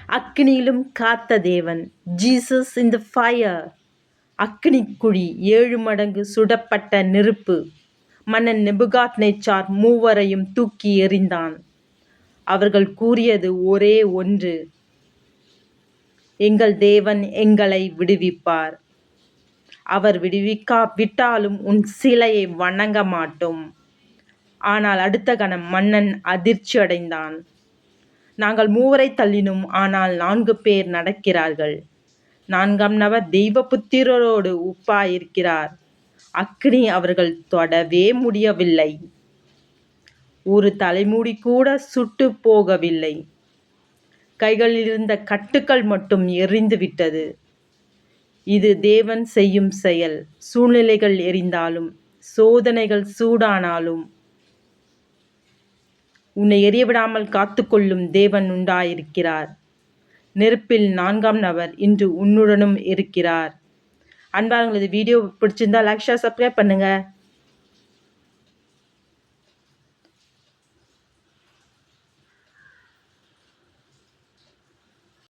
அக்கினியிலும் காத்த தேவன். Jesus in the fire. அக்கினிக்குழி 7 மடங்கு சுடப்பட்ட நெருப்பு. மன்னன் நேபுகாத்நேச்சார் மூவரையும் தூக்கி எறிந்தான். அவர்கள் கூறியது ஒரே ஒன்று, எங்கள் தேவன் எங்களை விடுவிப்பார். அவர் விடுவிக்காவிட்டாலும் உன் சிலையை வணங்க மாட்டோம். ஆனால் அடுத்த கணம் மன்னன் அதிர்ச்சி அடைந்தான். நாங்கள் 3 தள்ளினோம், ஆனால் 4 பேர் நடக்கிறார்கள். 4ஆம் நபர் தெய்வபுத்திரரோடு ஒப்பாயிருக்கிறார். அக்கினி அவர்கள் தொடவே முடியவில்லை. ஒரு தலைமுடி கூட சுட்டு போகவில்லை. கைகளிலிருந்த கட்டுக்கள் மட்டும் எரிந்துவிட்டது. இது தேவன் செய்யும் செயல். சூழ்நிலைகள் எரிந்தாலும், சோதனைகள் சூடானாலும், உன்னை எரியவிடாமல் காத்துக்கொள்ளும் தேவன் உண்டாயிருக்கிறார். நெருப்பில் 4ஆம் நபர் இன்று உன்னுடனும் இருக்கிறார். அன்பானவர்களே, இந்த வீடியோ பிடிச்சிருந்தா லைக், ஷேர், சப்ஸ்கிரைப் பண்ணுங்க.